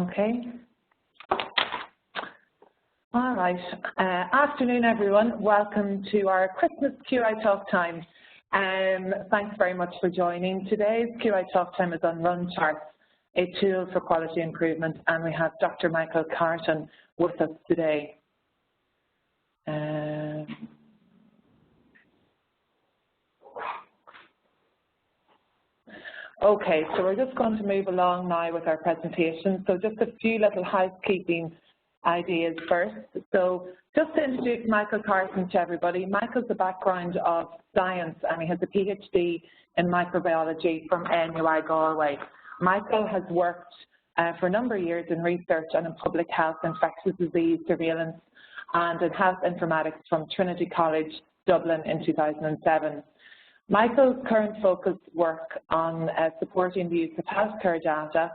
Okay. All right. Afternoon, everyone. Welcome to our Christmas QI Talk Time. Thanks very much for joining. Today's QI Talk Time is on run charts, a tool for quality improvement, and we have Dr. Michael Carton with us today. Okay, so we're just going to move along now with our presentation. So just a few little housekeeping ideas first. So just to introduce Michael Carton to everybody, Michael's a background of science and he has a PhD in microbiology from NUI Galway. Michael has worked for a number of years in research and in public health, infectious disease surveillance and in health informatics from Trinity College, Dublin in 2007. Michael's current focus work on supporting the use of healthcare data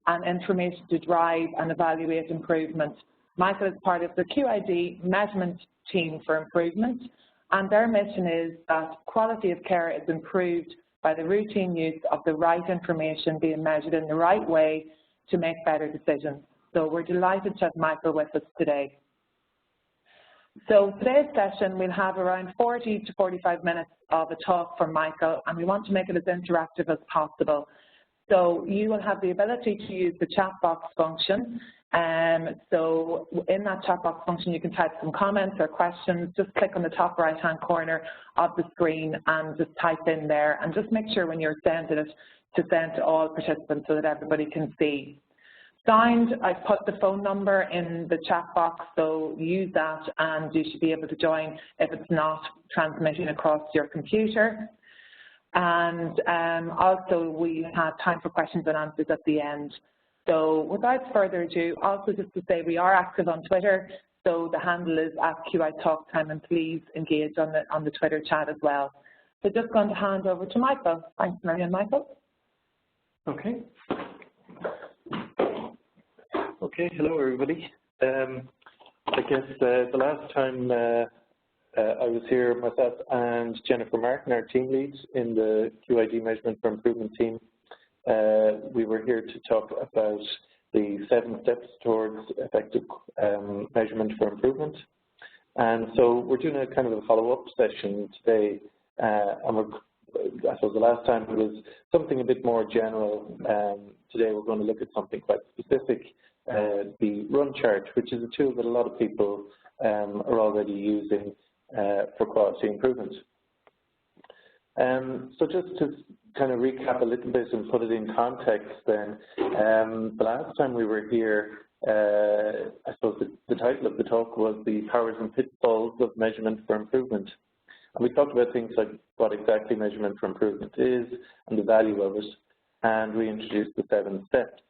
and information to drive and evaluate improvement. Michael is part of the QID measurement team for improvement, and their mission is that quality of care is improved by the routine use of the right information being measured in the right way to make better decisions. So we're delighted to have Michael with us today. So today's session, we'll have around 40 to 45 minutes of a talk from Michael, and we want to make it as interactive as possible. So you will have the ability to use the chat box function. So in that chat box function, you can type some comments or questions. Just click on the top right-hand corner of the screen and just type in there. And just make sure when you're sending it to send to all participants so that everybody can see. Signed, I've put the phone number in the chat box, so use that and you should be able to join if it's not transmitting across your computer. And also we have time for questions and answers at the end. So without further ado, also just to say we are active on Twitter, so the handle is @QITalkTime, and please engage on the Twitter chat as well. So just going to hand over to Michael. Thanks a million, Michael. Okay. Okay, hello everybody. I guess the last time I was here, myself and Jennifer Martin, our team leads in the QID Measurement for Improvement team, we were here to talk about the 7 steps towards effective measurement for improvement. And so we're doing a kind of a follow-up session today, and I suppose the last time it was something a bit more general. Today we're going to look at something quite specific, the run chart, which is a tool that a lot of people are already using for quality improvement. So just to kind of recap a little bit and put it in context then, the last time we were here, I suppose the title of the talk was The Powers and Pitfalls of Measurement for Improvement. And we talked about things like what exactly measurement for improvement is and the value of it, and we introduced the 7 steps.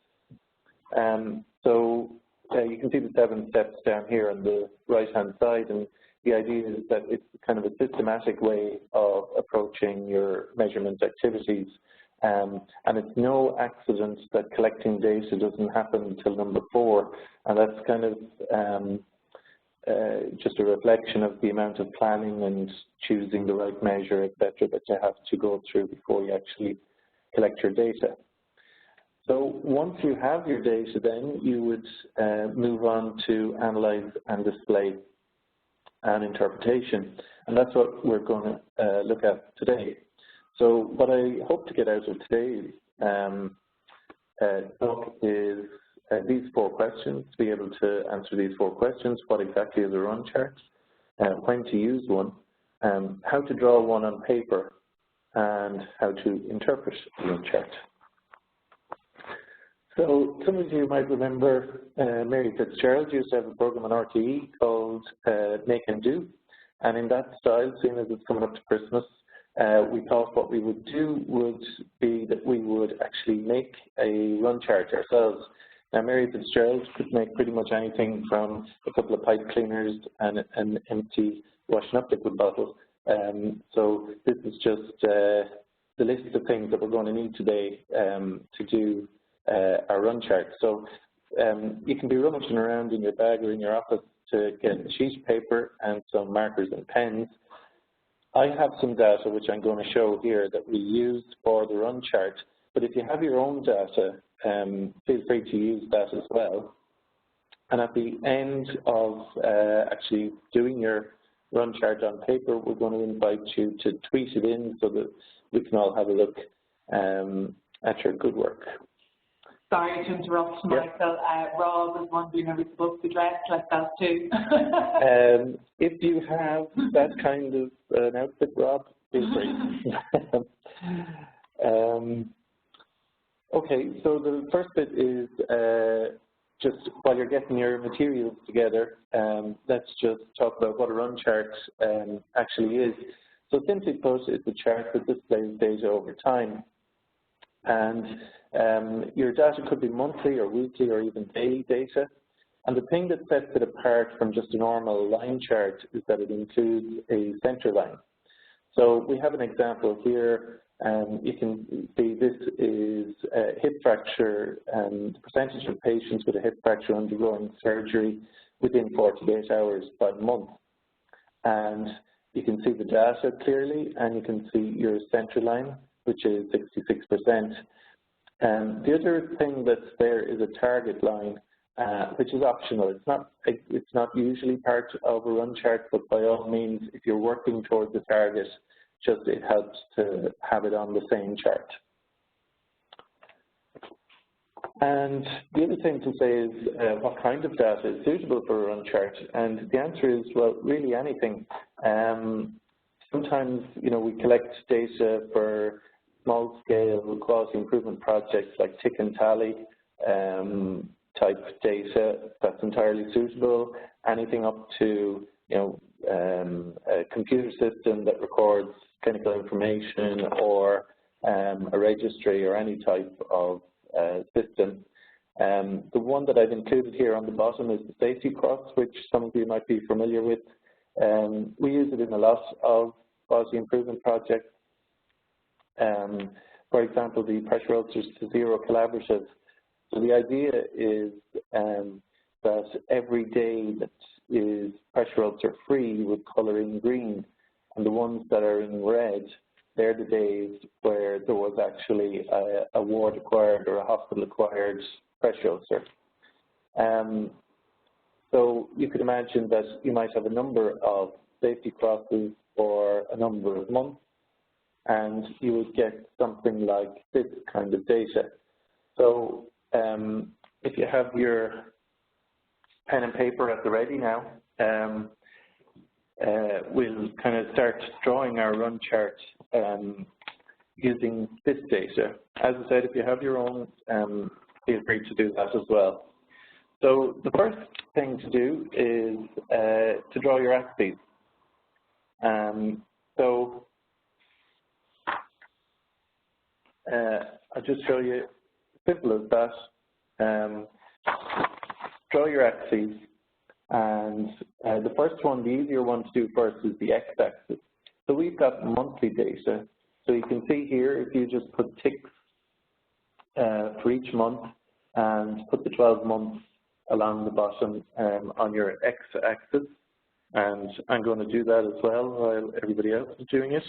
So you can see the 7 steps down here on the right-hand side, and the idea is that it's kind of a systematic way of approaching your measurement activities. And it's no accident that collecting data doesn't happen until number 4, and that's kind of just a reflection of the amount of planning and choosing the right measure, etc., that you have to go through before you actually collect your data. So once you have your data, then you would move on to analyze and display and interpretation, and that's what we're going to look at today. So what I hope to get out of today's talk is these 4 questions, to be able to answer these 4 questions. What exactly is a run chart? When to use one? How to draw one on paper? And how to interpret a run chart. So some of you might remember Mary Fitzgerald used to have a program on RTE called Make and Do. And in that style, seeing as it's coming up to Christmas, we thought what we would do would be that we would actually make a run chart ourselves. Now, Mary Fitzgerald could make pretty much anything from a couple of pipe cleaners and an empty washing up liquid bottle. So this is just the list of things that we're going to need today to do our run chart. So you can be rummaging around in your bag or in your office to get a sheet of paper and some markers and pens. I have some data which I'm going to show here that we used for the run chart, but if you have your own data, feel free to use that as well. And at the end of actually doing your run chart on paper, we're going to invite you to tweet it in so that we can all have a look at your good work. Sorry to interrupt, Michael. Rob is wondering, are we supposed to dress like that too? If you have that kind of an outfit, Rob, feel free. Okay, so the first bit is just while you're getting your materials together, let's just talk about what a run chart actually is. So simply put, it's a chart that displays data over time. And your data could be monthly or weekly or even daily data. And the thing that sets it apart from just a normal line chart is that it includes a center line. So we have an example here. You can see this is a hip fracture, and the percentage of patients with a hip fracture undergoing surgery within 48 hours by month. And you can see the data clearly, and you can see your center line, which is 66%. The other thing that's there is a target line, which is optional. It's not usually part of a run chart, but by all means, if you're working towards the target, it helps to have it on the same chart. And the other thing to say is what kind of data is suitable for a run chart? And the answer is, well, really anything. Sometimes, we collect data for small-scale quality improvement projects like tick and tally type data. That's entirely suitable. Anything up to, a computer system that records clinical information, or a registry, or any type of system. The one that I've included here on the bottom is the safety cross, which some of you might be familiar with. We use it in a lot of quality improvement projects. For example, the Pressure Ulcers to Zero Collaborative. So the idea is that every day that is pressure ulcer free would color in green, and the ones that are in red, they're the days where there was actually a ward acquired or a hospital acquired pressure ulcer. So you could imagine that you might have a number of safety crosses for a number of months, and you would get something like this kind of data. So if you have your pen and paper at the ready now, we'll kind of start drawing our run chart using this data. As I said, if you have your own, feel free to do that as well. So the first thing to do is to draw your axes. So I'll just show you, simple as that. Draw your axes, and the first one, the easier one to do first, is the x-axis. So we've got monthly data. So you can see here, if you just put ticks for each month and put the 12 months along the bottom on your x-axis, and I'm going to do that as well while everybody else is doing it.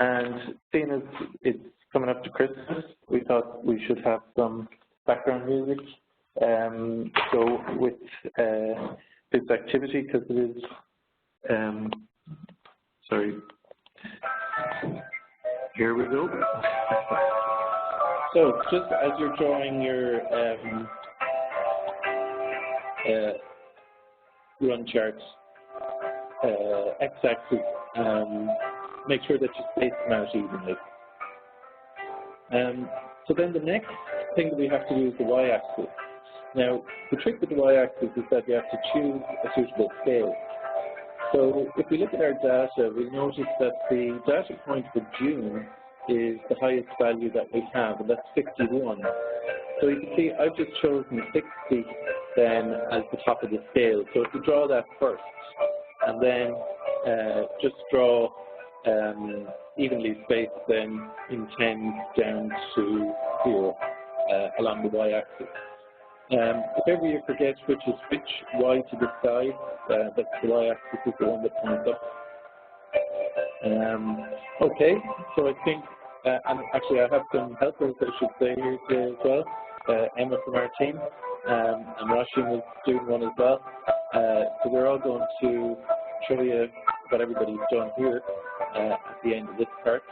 And seeing as it's coming up to Christmas, we thought we should have some background music. So with this activity, because it is, sorry, here we go. So just as you're drawing your run charts, x-axis, make sure that you space them out evenly. So then the next thing that we have to do is the y-axis. Now, the trick with the y-axis is that you have to choose a suitable scale. So if we look at our data, we notice that the data point for June is the highest value that we have, and that's 61. So you can see I've just chosen 60 then as the top of the scale. So if you draw that first, and then just draw evenly spaced then in 10 down to 0 along the y-axis. If ever you forget which is which, y to the side, that's the y-axis is the one that points up. Okay, so I think and actually I have some helpers, I should say, here today as well. Emma from our team, and Rashim is doing one as well. So we're all going to show you what everybody's done here at the end of this part.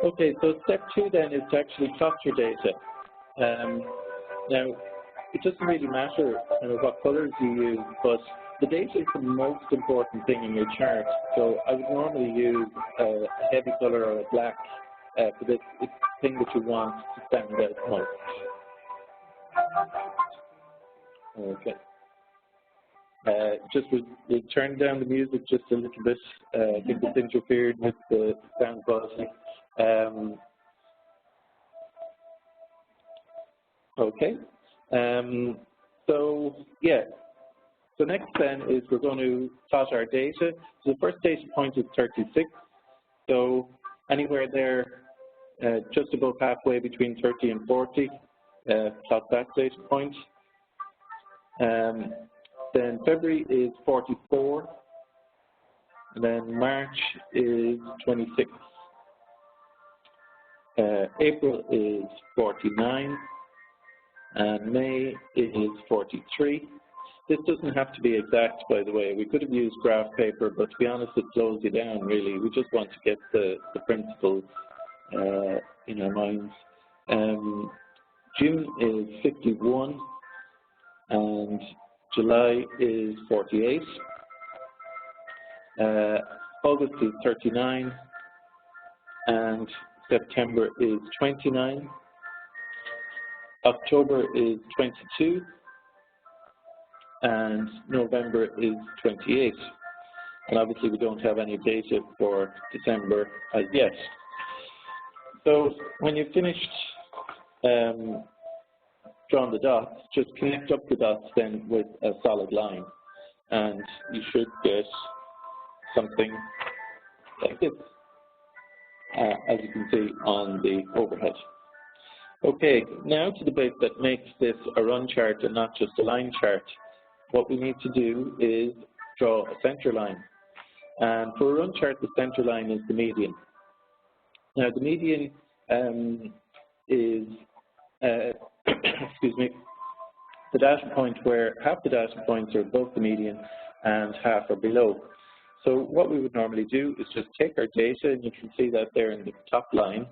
Okay, so step 2 then is to actually plot your data. Now, it doesn't really matter what colors you use, but the data is the most important thing in your chart. So I would normally use a heavy color or a black for this thing that you want to stand out most. Okay. Just we'll turn down the music just a little bit. I think it's interfered with the sound quality. Okay. So yeah. So next then is we're going to plot our data. So the first data point is 36. So anywhere there, just above halfway between 30 and 40, plot that data point. Then February is 44, and then March is 26. April is 49, and May is 43. This doesn't have to be exact, by the way. We could have used graph paper, but to be honest, it slows you down, really. We just want to get the principles in our minds. June is 51, and July is 48. August is 39, and September is 29. October is 22. And November is 28. And obviously we don't have any data for December as yet. So when you've finished drawing the dots, just connect up the dots then with a solid line. And you should get something like this, as you can see on the overhead. Okay, now to the bit that makes this a run chart and not just a line chart. What we need to do is draw a center line. And for a run chart, the center line is the median. Now, the median is, excuse me, the data point where half the data points are above the median and half are below. So what we would normally do is just take our data, and you can see that there in the top line.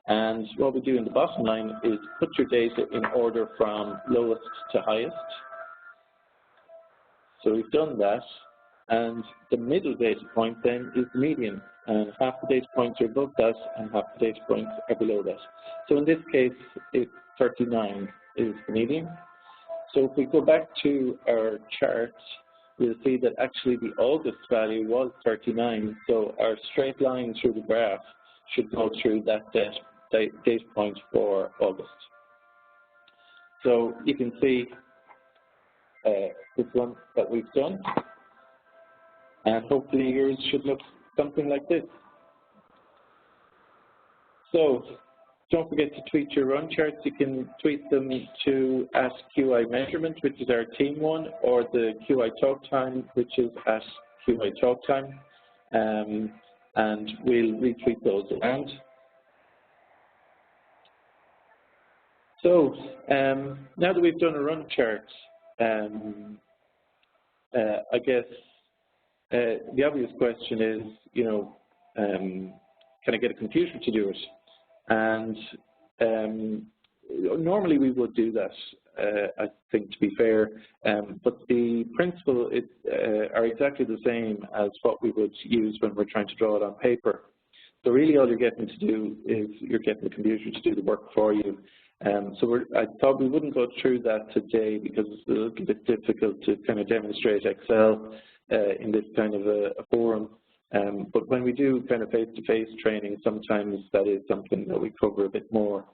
And what we do in the bottom line is put your data in order from lowest to highest. So we've done that, and the middle data point then is the median, and half the data points are above that and half the data points are below that. So in this case, 39 is the median. So if we go back to our chart, we'll see that actually the August value was 39, so our straight line through the graph should go through that data point for August. So you can see this one that we've done, and hopefully yours should look something like this. So don't forget to tweet your run charts. You can tweet them to @QI_measurement, which is our team one, or the QI talk time, which is @QI talk time, and we'll retweet those around. So now that we've done a run chart, I guess the obvious question is, can I get a computer to do it? And normally we would do that, I think, to be fair, but the principle are exactly the same as what we would use when we're trying to draw it on paper. So really all you're getting to do is you're getting the computer to do the work for you. So I thought we wouldn't go through that today because it's a little bit difficult to kind of demonstrate Excel in this kind of a forum. But when we do kind of face-to-face training, sometimes that is something that we cover a bit more.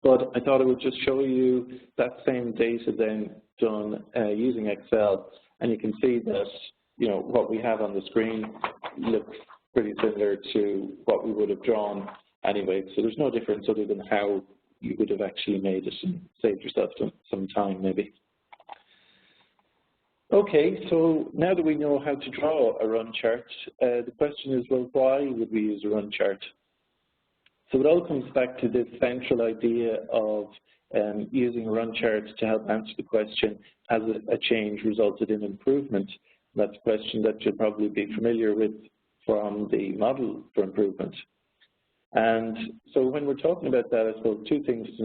But I thought I would just show you that same data then done using Excel, and you can see that what we have on the screen looks pretty similar to what we would have drawn anyway. So there's no difference other than how you would have actually made it and saved yourself some time maybe. Okay, so now that we know how to draw a run chart, the question is, well, why would we use a run chart? So it all comes back to this central idea of using a run chart to help answer the question, has a change resulted in improvement? That's a question that you'll probably be familiar with from the model for improvement. And so when we're talking about that, I suppose two things to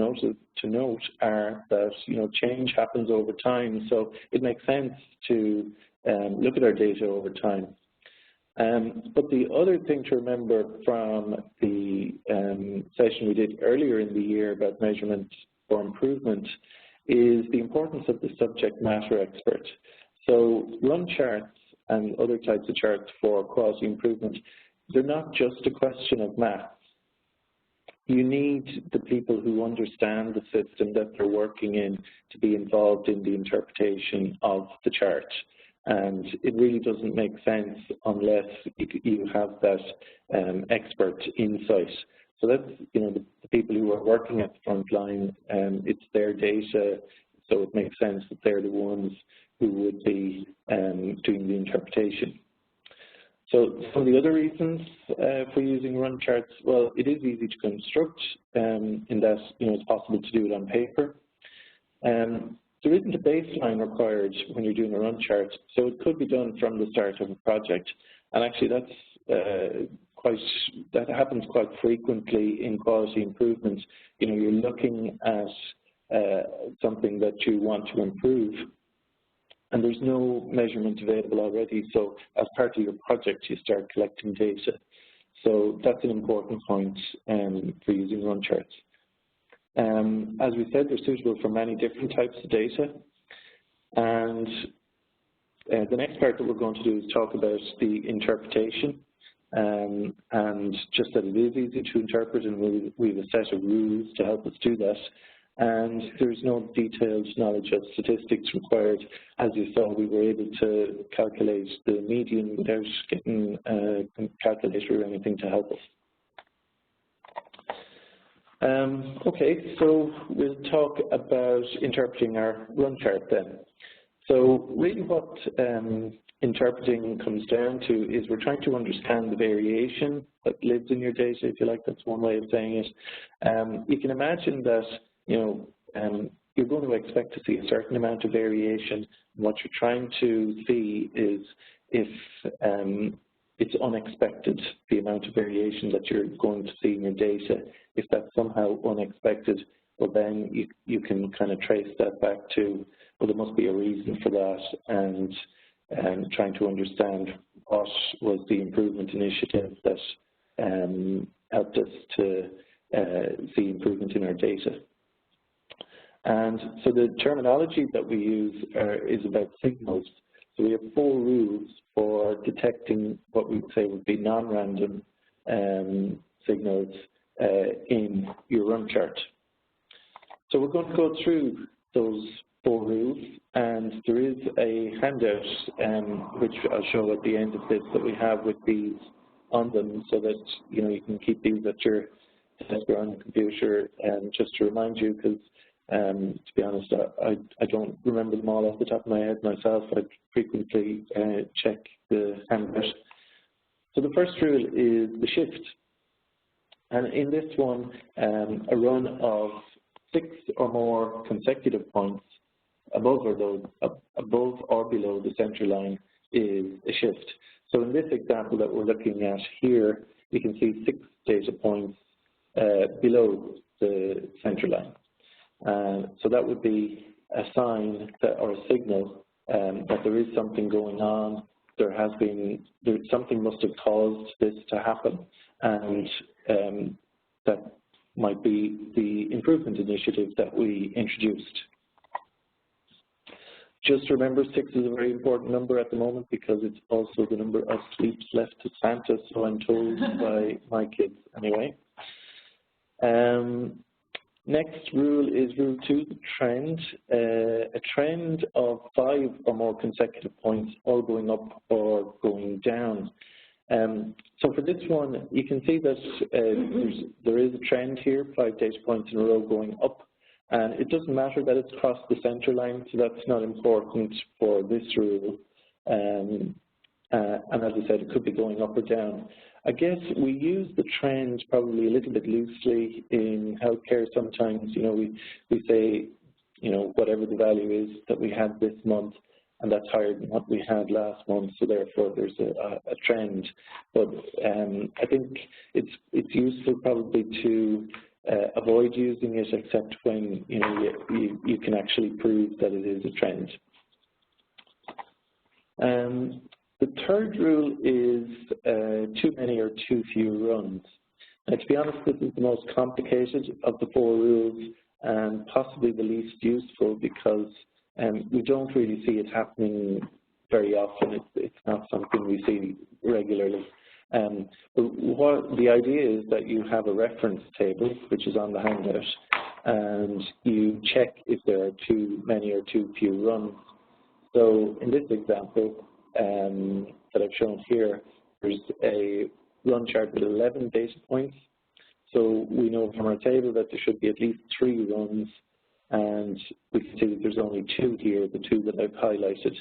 note are that, change happens over time. So it makes sense to look at our data over time. But the other thing to remember from the session we did earlier in the year about measurement for improvement is the importance of the subject matter expert. So run charts and other types of charts for quality improvement, they're not just a question of math. You need the people who understand the system that they're working in to be involved in the interpretation of the chart. And it really doesn't make sense unless you have that expert insight. So that's, the people who are working at the front line, it's their data, so it makes sense that they're the ones who would be doing the interpretation. So some of the other reasons for using run charts, well, it is easy to construct in that, it's possible to do it on paper. There isn't a baseline required when you're doing a run chart, so it could be done from the start of a project. And actually that happens quite frequently in quality improvement. You're looking at something that you want to improve, and there's no measurement available already, so as part of your project you start collecting data. So that's an important point for using run charts. As we said, they're suitable for many different types of data. And the next part that we're going to do is talk about the interpretation, and just that it is easy to interpret, and we have a set of rules to help us do that. And there's no detailed knowledge of statistics required. As you saw, we were able to calculate the median without getting a calculator or anything to help us. Okay, so we'll talk about interpreting our run chart then. So really what interpreting comes down to is we're trying to understand the variation that lives in your data, if you like. That's one way of saying it. You can imagine that you're going to expect to see a certain amount of variation. What you're trying to see is if it's unexpected, the amount of variation that you're going to see in your data. If that's somehow unexpected, well then you can kind of trace that back to, well, there must be a reason for that, and trying to understand what was the improvement initiative that helped us to see improvement in our data. And so the terminology that we use is about signals. So we have 4 rules for detecting what we would say would be non-random signals in your run chart. So we're going to go through those 4 rules, and there is a handout which I'll show at the end of this that we have with these on them, so that you can keep these at your desk or on the computer, just to remind you, because to be honest, I don't remember them all off the top of my head myself. I frequently check the handout. So the first rule is the shift. And in this one, a run of 6 or more consecutive points above or below the center line is a shift. So in this example that we're looking at here, you can see 6 data points below the center line. So that would be a sign that, or a signal that there is something going on. Something must have caused this to happen, and that might be the improvement initiative that we introduced. Just remember, 6 is a very important number at the moment because it's also the number of sleeps left to Santa, so I'm told by my kids anyway. Next rule is rule 2, the trend. A trend of 5 or more consecutive points, all going up or going down. So for this one, you can see that there is a trend here, 5 data points in a row going up, And it doesn't matter that it's crossed the center line, so that's not important for this rule. And as I said, it could be going up or down. I guess we use the trend probably a little bit loosely in healthcare sometimes. You know, we say, you know, whatever the value is that we had this month, and that's higher than what we had last month, so therefore there's a trend. But I think it's useful probably to avoid using it, except when you can actually prove that it is a trend. The third rule is too many or too few runs. Now, to be honest, this is the most complicated of the 4 rules and possibly the least useful, because we don't really see it happening very often. It's not something we see regularly. But what the idea is that you have a reference table, which is on the handout, and you check if there are too many or too few runs. So in this example that I've shown here, there's a run chart with 11 data points. So we know from our table that there should be at least 3 runs, and we can see that there's only 2 here, the 2 that I've highlighted.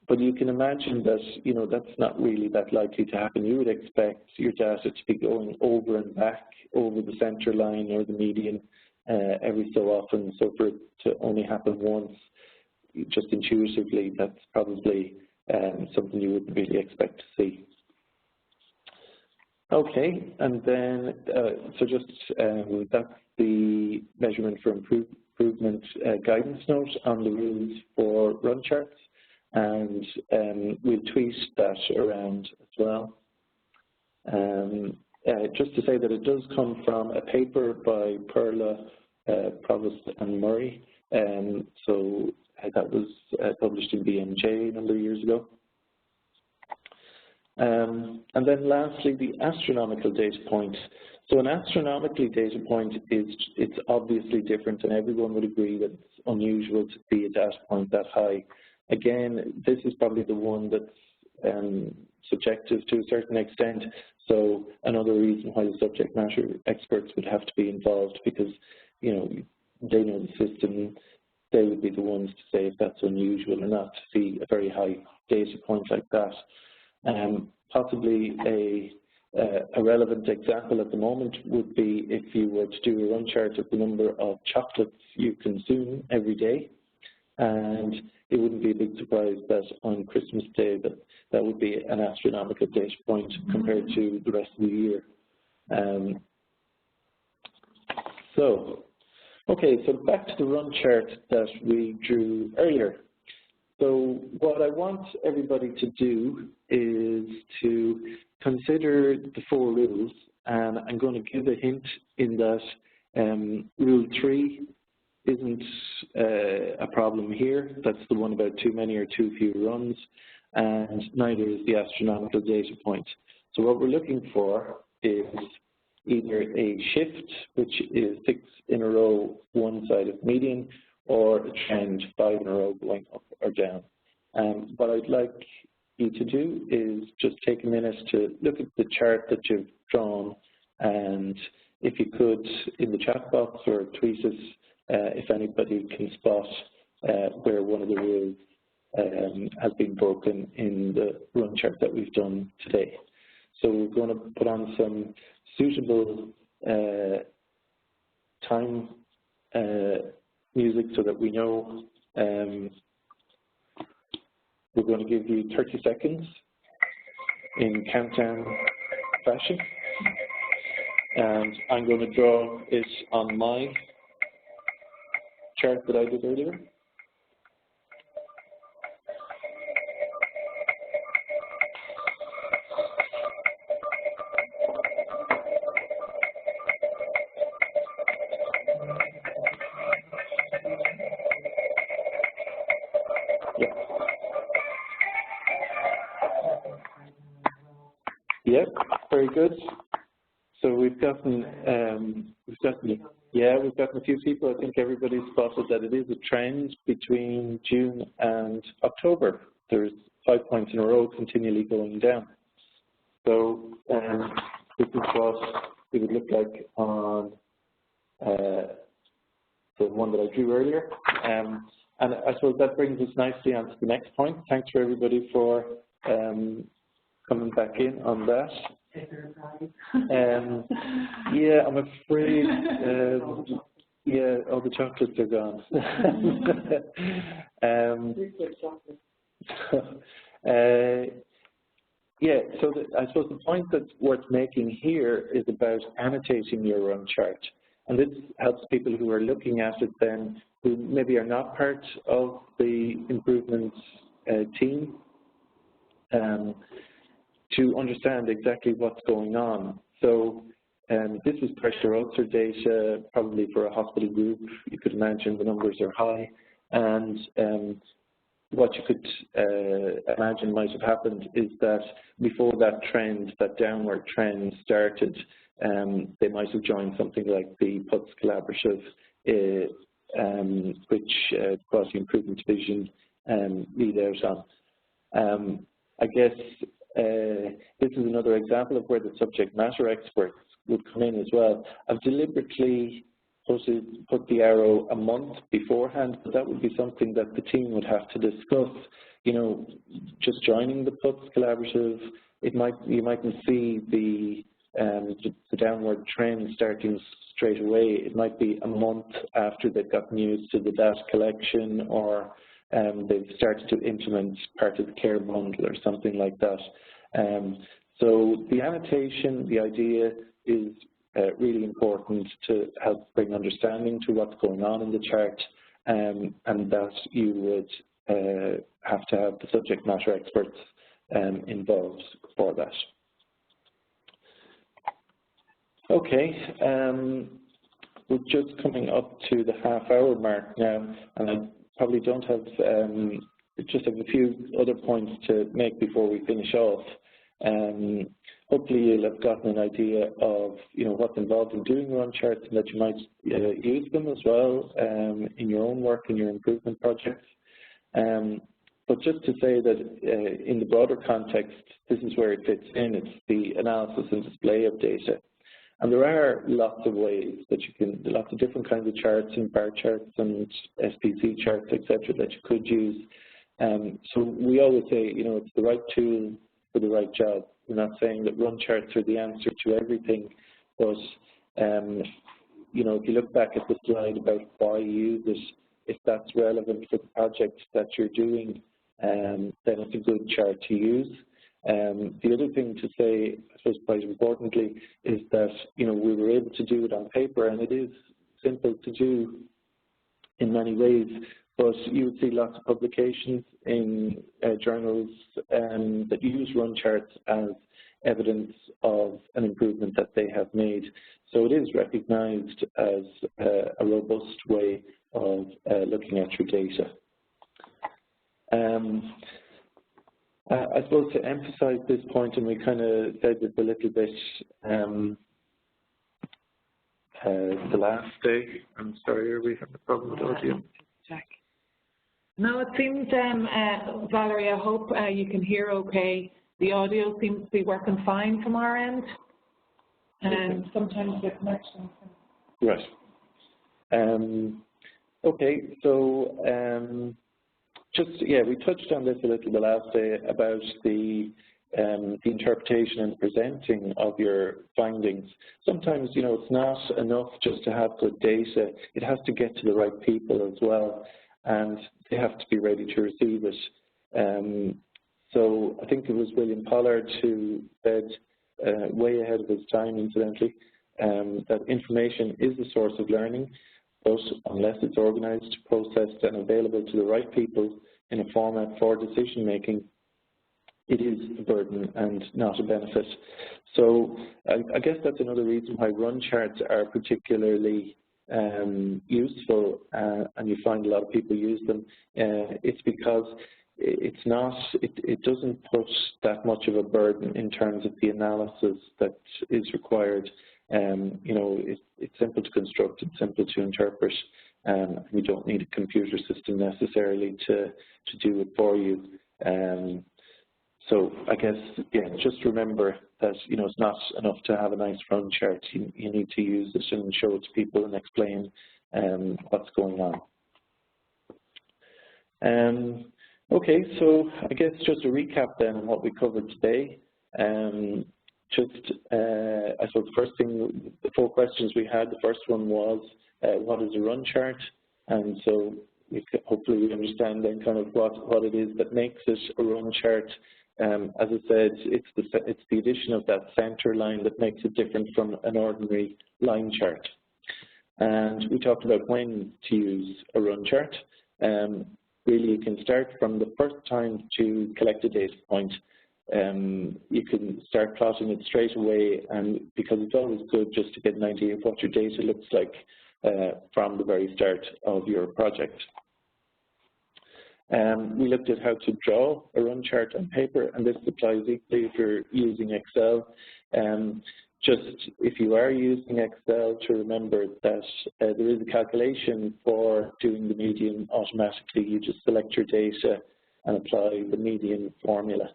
But you can imagine that, you know, that's not really that likely to happen. You would expect your data to be going over and back over the center line or the median every so often. So for it to only happen once, just intuitively, that's probably something you wouldn't really expect to see. Okay, and then, so just that's the measurement for improvement guidance note on the rules for run charts. And we'll tweet that around as well. Just to say that it does come from a paper by Perla, Provost and Murray. So that was published in BMJ a number of years ago. And then lastly, the astronomical data point. So an astronomical data point it's obviously different, and everyone would agree that it's unusual to see a data point that high. Again, this is probably the one that's subjective to a certain extent. So another reason why the subject matter experts would have to be involved, because, you know, they know the system. They would be the ones to say if that's unusual or not to see a very high data point like that. Possibly a relevant example at the moment would be if you were to do a run chart of the number of chocolates you consume every day, and it wouldn't be a big surprise that on Christmas Day that would be an astronomical data point compared to the rest of the year. Okay, so back to the run chart that we drew earlier. So what I want everybody to do is to consider the 4 rules, and I'm going to give a hint in that Rule 3 isn't a problem here. That's the one about too many or too few runs, and neither is the astronomical data point. So what we're looking for is either a shift, which is 6 in a row, one side of median, or a trend, 5 in a row going up or down. What I'd like you to do is just take a minute to look at the chart that you've drawn, and if you could, in the chat box or tweet us, if anybody can spot where one of the rules has been broken in the run chart that we've done today. So we're going to put on some suitable time music so that we know. We're going to give you 30 seconds in countdown fashion, and I'm going to draw it on my chart that I did earlier. Yep, very good. So we've gotten a few people. I think everybody's spotted that it is a trend between June and October. There's 5 points in a row continually going down. So this is what it would look like on the one that I drew earlier. And I suppose that brings us nicely on to the next point. Thanks for everybody for coming back in on that. Yeah, I'm afraid, yeah, all the chocolates are gone. Yeah, so I suppose the point that's worth making here is about annotating your run chart. And this helps people who are looking at it then, who maybe are not part of the improvements team, to understand exactly what's going on. So this is pressure ulcer data, probably for a hospital group. You could imagine the numbers are high. And what you could imagine might have happened is that before that trend, that downward trend started, they might have joined something like the PUTS Collaborative, which Quality Improvement Division lead out on. I guess this is another example of where the subject matter experts would come in as well. I've deliberately put the arrow a month beforehand, but that would be something that the team would have to discuss. You know, just joining the PUTS Collaborative, you mightn't see the downward trend starting straight away. It might be a month after they've gotten used to the data collection, or they've started to implement part of the care bundle or something like that. So the annotation, the idea is really important to help bring understanding to what's going on in the chart, and that you would have to have the subject matter experts involved for that. Okay, we're just coming up to the half-hour mark now, and I probably don't have, just have a few other points to make before we finish off. Hopefully you'll have gotten an idea of, you know, what's involved in doing run charts, and that you might use them as well in your own work, in your improvement projects. But just to say that in the broader context, this is where it fits in. It's the analysis and display of data. And there are lots of ways that you can, lots of different kinds of charts and bar charts and SPC charts, etc., that you could use. So we always say, you know, it's the right tool for the right job. We're not saying that run charts are the answer to everything, but you know, if you look back at the slide about why you use it, if that's relevant for the project that you're doing, then it's a good chart to use. The other thing to say, I suppose quite importantly, is that, you know, we were able to do it on paper, and it is simple to do in many ways, but you would see lots of publications in journals that use run charts as evidence of an improvement that they have made. So it is recognized as a robust way of looking at your data. I suppose to emphasize this point, and we kind of said this a little bit the last day. I'm sorry, are we having a problem with audio? Check. No, it seems, Valerie, I hope you can hear okay. The audio seems to be working fine from our end, and sometimes the connection. Right. Okay, so just, yeah, we touched on this a little the last day about the interpretation and presenting of your findings. Sometimes, you know, it's not enough just to have good data. It has to get to the right people as well, and they have to be ready to receive it. So I think it was William Pollard who said, way ahead of his time, incidentally, that information is a source of learning, but unless it's organized, processed, and available to the right people in a format for decision-making, it is a burden and not a benefit. So I guess that's another reason why run charts are particularly useful, and you find a lot of people use them. It's because it's not, it doesn't put that much of a burden in terms of the analysis that is required. You know, it's simple to construct, it's simple to interpret. We don't need a computer system necessarily to do it for you. So I guess, yeah, just remember that, you know, it's not enough to have a nice run chart. You need to use it and show it to people and explain what's going on. Okay, so I guess just to recap then on what we covered today. I suppose the first thing, the 4 questions we had, the first one was, what is a run chart? And so hopefully we understand then kind of what it is that makes it a run chart. As I said, it's the addition of that center line that makes it different from an ordinary line chart. And we talked about when to use a run chart. Really, you can start from the first time to collect a data point. You can start plotting it straight away, and because it's always good just to get an idea of what your data looks like from the very start of your project. We looked at how to draw a run chart on paper, and this applies equally if you're using Excel. Just if you are using Excel, to remember that there is a calculation for doing the median automatically. You just select your data and apply the median formula.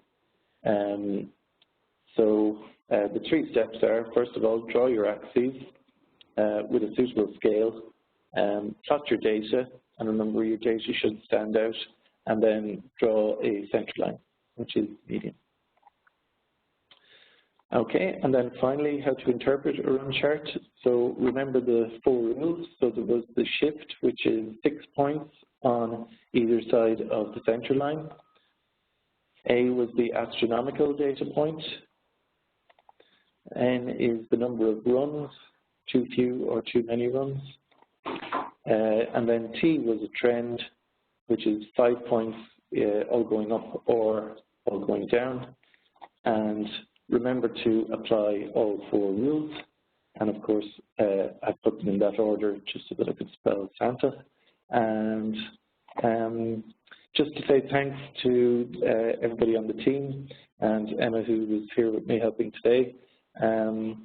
So the 3 steps are, first of all, draw your axes with a suitable scale, plot your data, and remember your data should stand out, and then draw a center line, which is median. Okay, and then finally, how to interpret a run chart. So remember the 4 rules. So there was the shift, which is 6 points on either side of the center line. A was the astronomical data point. N is the number of runs, too few or too many runs. And then T was a trend, which is 5 points all going up or all going down. And remember to apply all 4 rules. And of course, I put them in that order just so that I could spell Santa. And just to say thanks to everybody on the team and Emma, who was here with me helping today. And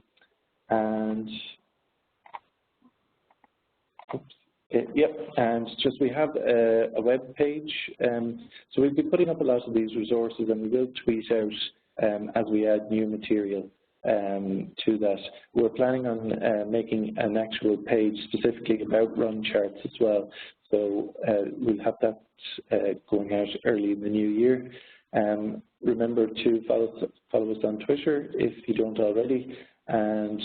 just we have a web page. So we'll be putting up a lot of these resources, and we will tweet out as we add new material to that. We're planning on making an actual page specifically about run charts as well. So we'll have that going out early in the new year. Remember to follow us on Twitter if you don't already. And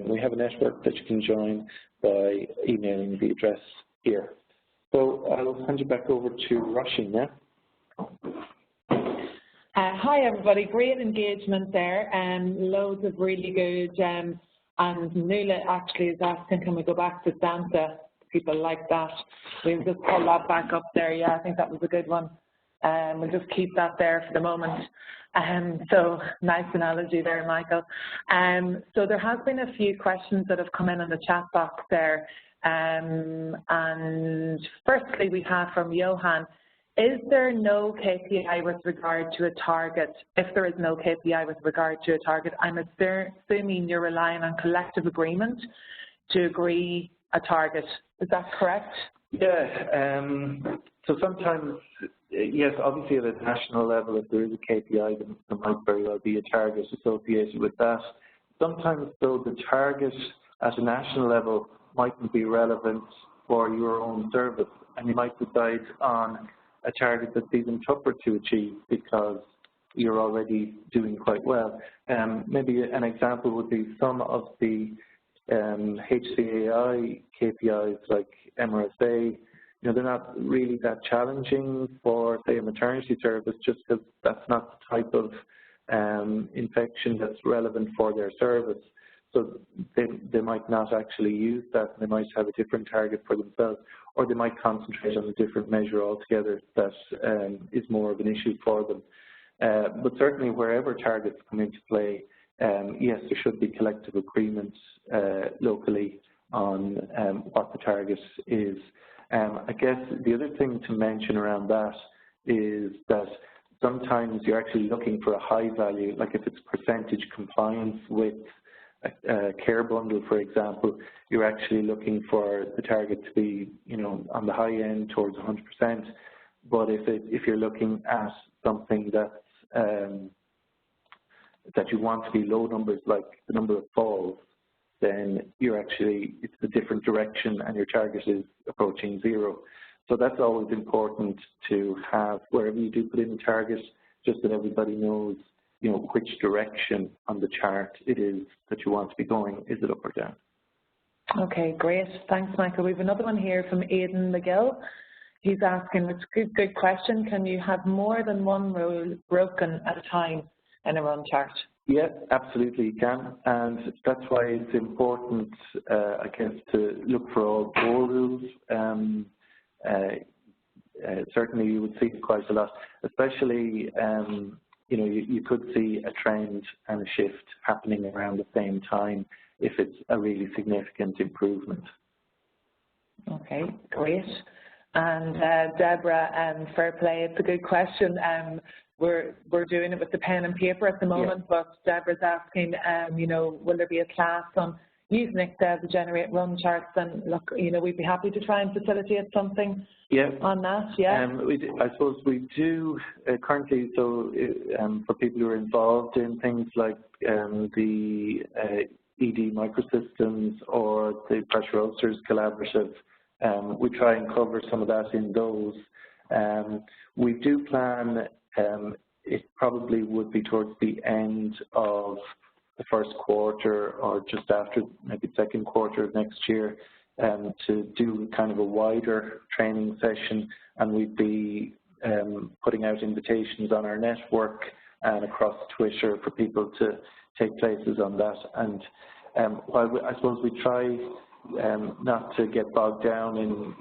we have a network that you can join by emailing the address here. So I'll hand you back over to Roisin now. Hi everybody, great engagement there, loads of really good, and Nuala actually is asking, can we go back to Santa? People like that. We'll just pull that back up there. Yeah, I think that was a good one. We'll just keep that there for the moment. So nice analogy there, Michael. So there has been a few questions that have come in on the chat box there. And firstly, we have from Johan, is there no KPI with regard to a target? If there is no KPI with regard to a target, I'm assuming you're relying on collective agreement to agree a target. Is that correct? Yeah. So sometimes, yes, obviously at a national level, if there is a KPI, then there might very well be a target associated with that. Sometimes, though, the target at a national level mightn't be relevant for your own service, and you might decide on a target that's even tougher to achieve because you're already doing quite well. Maybe an example would be some of the HCAI KPIs like MRSA. You know, they're not really that challenging for, say, a maternity service, just because that's not the type of infection that's relevant for their service. So they might not actually use that, and they might have a different target for themselves, or they might concentrate on a different measure altogether that is more of an issue for them. But certainly wherever targets come into play, yes, there should be collective agreements locally on what the target is. I guess the other thing to mention around that is that sometimes you're actually looking for a high value, like if it's percentage compliance with a care bundle, for example, you're actually looking for the target to be, you know, on the high end towards 100%. But if you're looking at something that's that you want to be low numbers, like the number of falls, then it's a different direction and your target is approaching zero. So that's always important to have wherever you do put in the target, just that everybody knows, which direction on the chart it is that you want to be going. Is it up or down? Okay, great. Thanks, Michael. We have another one here from Aidan McGill. He's asking, it's a good question, can you have more than one rule broken at a time in a run chart? Yeah, absolutely you can, and that's why it's important, I guess, to look for all 4 rules. Certainly you would see it quite a lot, especially, you could see a trend and a shift happening around the same time if it's a really significant improvement. Okay, great. And Deborah, fair play, it's a good question. We're doing it with the pen and paper at the moment, but Deborah's asking, will there be a class on using Excel to generate run charts? And look, we'd be happy to try and facilitate something on that. Yeah. I suppose we do currently. So for people who are involved in things like the ED microsystems or the pressure ulcers collaborative, we try and cover some of that in those. We do plan. It probably would be towards the end of the first quarter or just after maybe second quarter of next year to do kind of a wider training session, and we'd be putting out invitations on our network and across Twitter for people to take places on that. And while I suppose we try not to get bogged down in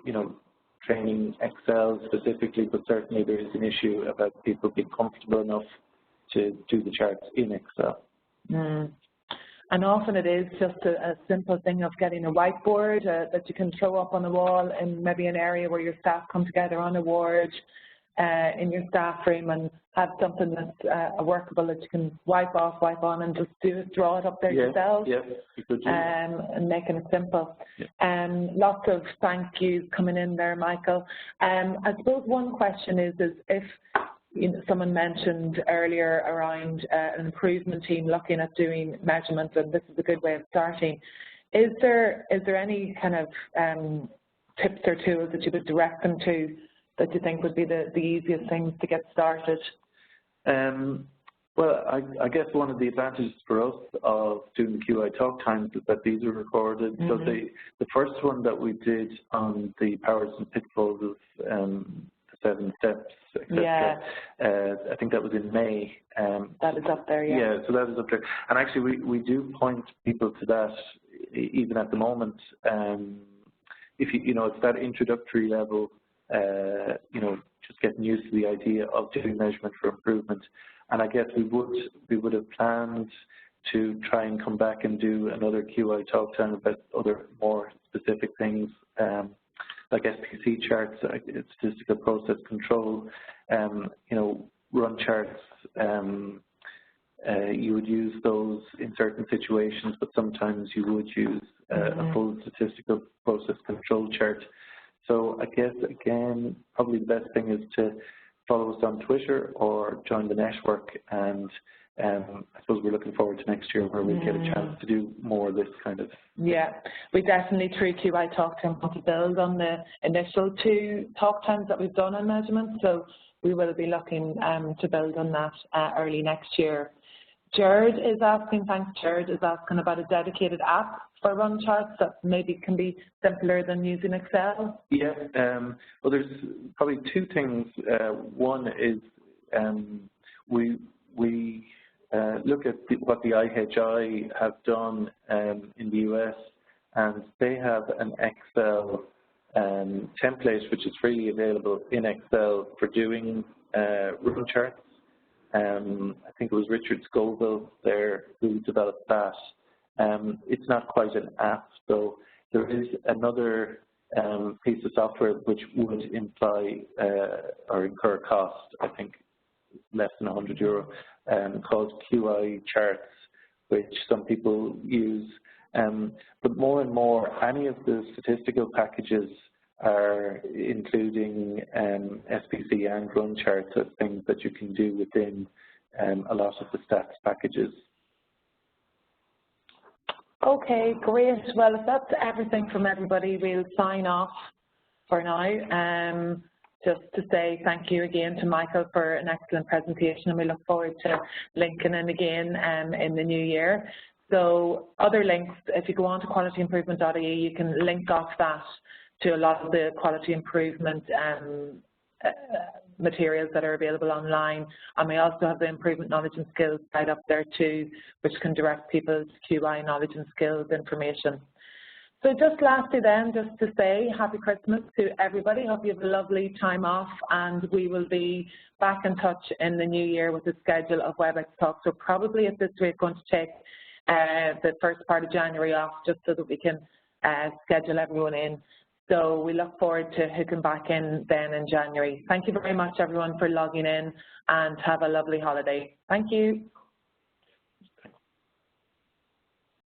training Excel specifically, but certainly there is an issue about people being comfortable enough to do the charts in Excel. And often it is just a simple thing of getting a whiteboard that you can throw up on the wall in maybe an area where your staff come together on a ward in your staff room, and have something that's workable that you can wipe off, wipe on, and just draw it up there yourself. Yeah, you could do and making it simple. Lots of thank yous coming in there, Michael. I suppose one question is if someone mentioned earlier around an improvement team looking at doing measurements, and this is a good way of starting. Is there any kind of tips or tools that you would direct them to that you think would be the easiest things to get started? Well, I guess one of the advantages for us of doing the QI talk times is that these are recorded. So the first one that we did on the powers and pitfalls of the 7 steps, etc. I think that was in May. That is up there, yeah. So that is up there. And actually we do point people to that even at the moment. If it's that introductory level, just getting used to the idea of doing measurement for improvement. And I guess we would have planned to try and come back and do another QI talk time about other more specific things, like SPC charts, statistical process control, run charts. You would use those in certain situations, but sometimes you would use a full statistical process control chart. So I guess, again, probably the best thing is to follow us on Twitter or join the network, and I suppose we're looking forward to next year where we get a chance to do more of this kind of. Yeah, we definitely through QI Talk Time want to build on the initial 2 talk times that we've done on measurement, so we will be looking to build on that early next year. Jared is asking, Jared is asking about a dedicated app for run charts that maybe can be simpler than using Excel. Yeah, well, there's probably 2 things. One is we look at what the IHI have done in the US, and they have an Excel template which is freely available in Excel for doing run charts. I think it was Richard Scoville there who developed that. It's not quite an app, so there is another piece of software which would imply or incur cost, I think less than €100, called QI Charts, which some people use. But more and more, any of the statistical packages are including SPC and run charts as things that you can do within a lot of the stats packages. Okay, great. Well, if that's everything from everybody, we'll sign off for now. Just to say thank you again to Michael for an excellent presentation, and we look forward to linking in again in the new year. So other links, if you go on to qualityimprovement.ie, you can link off that to a lot of the quality improvement materials that are available online, and we also have the improvement knowledge and skills side up there too, which can direct people to QI knowledge and skills information. So just lastly then, just to say happy Christmas to everybody. Hope you have a lovely time off, and we will be back in touch in the new year with a schedule of WebEx talks. So probably at this rate going to take the first part of January off, just so that we can schedule everyone in. So we look forward to hooking back in then in January. Thank you very much everyone for logging in, and have a lovely holiday. Thank you.